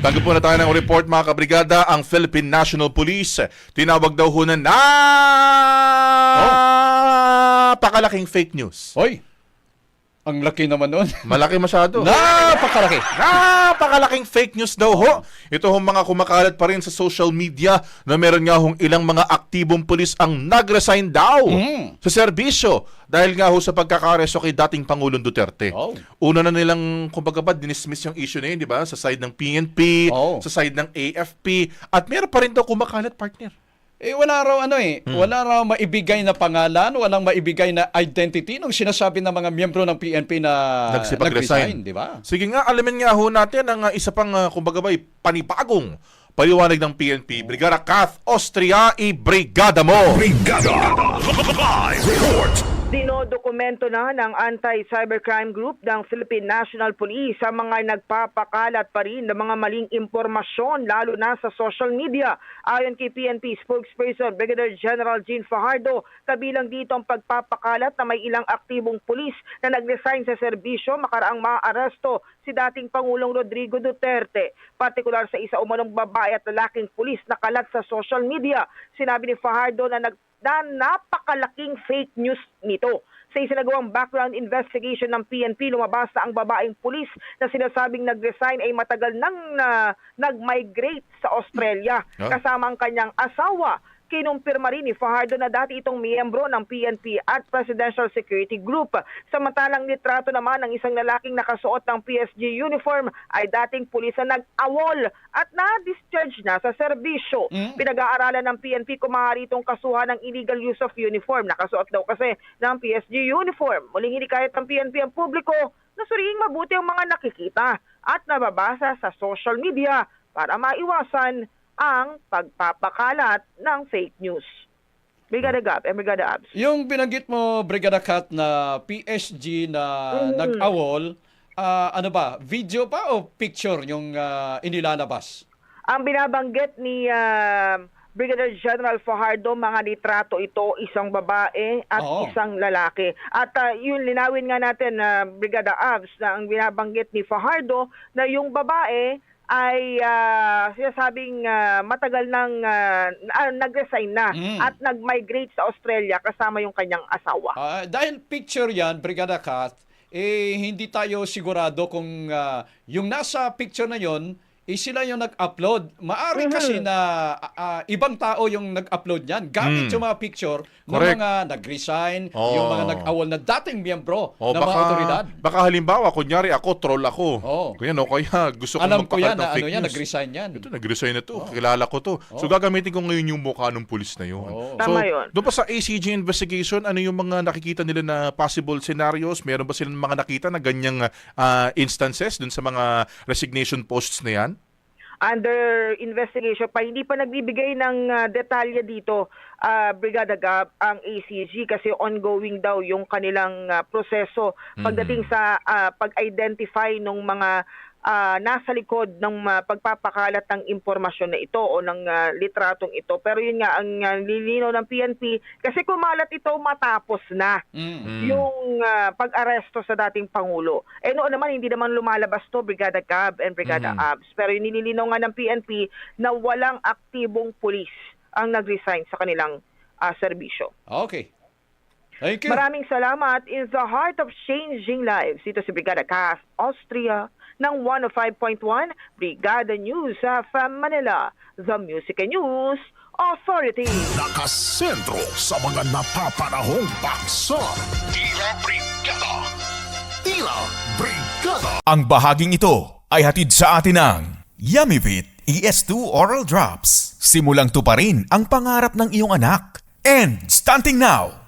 Tanggap po na tayo ng report mga kabrigada. Ang Philippine National Police tinawag daw ho na napakalaking fake news. Hoy, ang laki naman nun. Malaki masyado. Napakalaki. Napakalaking fake news daw ho. Ito hong mga kumakalat pa rin sa social media na meron nga hong ilang mga aktibong pulis ang nag-resign daw sa serbisyo dahil nga ho sa pagkakaresto kay dating Pangulong Duterte. Oh. Una na nilang, kumbaga ba, dinismiss yung issue na yun, di ba? Sa side ng PNP, sa side ng AFP, at meron pa rin daw kumakalat, partner. Wala raw wala raw maibigay na pangalan, walang maibigay na identity nung sinasabi ng mga miyembro ng PNP na nag-resign, di ba? Sige nga, alamin nga ho natin ang isa pang, kumbaga ba, panibagong paliwanag ng PNP. Brigada Kath Austria, i-brigada mo! Brigada Live Report. Dinodokumento na ng Anti-Cybercrime Group ng Philippine National Police ang mga nagpapakalat pa rin ng mga maling impormasyon lalo na sa social media. Ayon kay PNP spokesperson Brigadier General Jean Fajardo, kabilang dito ang pagpapakalat na may ilang aktibong pulis na nag-resign sa serbisyo makaraang maaresto si dating Pangulong Rodrigo Duterte. Partikular sa isa umanong babae at lalaking pulis na kalat sa social media. Sinabi ni Fajardo na napakalaking fake news nito. Sa isinagawang background investigation ng PNP, lumabas na ang babaeng pulis na sinasabing nag-resign ay matagal nang nag-migrate sa Australia kasama ang kanyang asawa. Kinumpirma rin ni Fajardo na dati itong miyembro ng PNP at Presidential Security Group. Samantalang litrato naman ng isang lalaking nakasuot ng PSG uniform ay dating pulis na nag-awol at na-discharge na sa serbisyo. Pinag-aaralan ng PNP kung maaari itong kasuhan ng illegal use of uniform. Nakasuot daw kasi ng PSG uniform. Muling hinikayat ng PNP ang publiko na suriing mabuti ang mga nakikita at nababasa sa social media para maiwasan ang pagpapakalat ng fake news. Brigada Gab and Brigada Abs. Yung binanggit mo, Brigada Kat, na PSG na nag-awol, ano ba, video pa o picture yung inilalabas? Ang binabanggit ni Brigadier General Fajardo, mga litrato ito, isang babae at isang lalaki. At yun, linawin nga natin, Brigada Abs, na ang binabanggit ni Fajardo na yung babae ay sinasabing matagal nang nag-resign na at nag-migrate sa Australia kasama yung kanyang asawa. Dahil picture yan, Brigada Kat, hindi tayo sigurado kung yung nasa picture na yon sila yung nag-upload. Maari kasi na ibang tao yung nag-upload yan. Gamit yung mga picture ng mga nag-resign, yung mga nag-awol na dating miyembro ng mga otoridad. Baka halimbawa, kunyari ako, troll ako. Kaya gusto ko alam ko yan ng na fake news. nag-resign yan. Ito, nag-resign na to. Kilala ko to. So gagamitin ko ngayon yung mukha ng pulis na yun. Tama yun. Doon pa sa ACG investigation, ano yung mga nakikita nila na possible scenarios? Meron ba silang mga nakita na ganyang instances dun sa mga resignation posts na yan? Under investigation pa, hindi pa nagbibigay ng detalye dito, Brigada Gab, ang ACG kasi ongoing daw yung kanilang proseso pagdating sa pag-identify ng mga nasa likod ng pagpapakalat ng impormasyon na ito o ng litratong ito. Pero yun nga, ang lilinaw ng PNP, kasi kumalat ito matapos na yung pag-aresto sa dating Pangulo. Noon naman, hindi naman lumalabas to, Brigada Gab and Brigada Abs. Pero yung nililinaw nga ng PNP na walang aktibong pulis ang nag-resign sa kanilang serbisyo. Okay. Thank you. Maraming salamat. In the heart of changing lives, ito si Brigada Kath Austria ng 105.1 Brigada News from Manila, the Music and News Authority. Nakasentro sa mga napapanahong baksa. Tira Brigada! Tira Brigada! Ang bahaging ito ay hatid sa atin ng Yummyvit ES2 Oral Drops. Simulang tuparin ang pangarap ng iyong anak. And stunting now!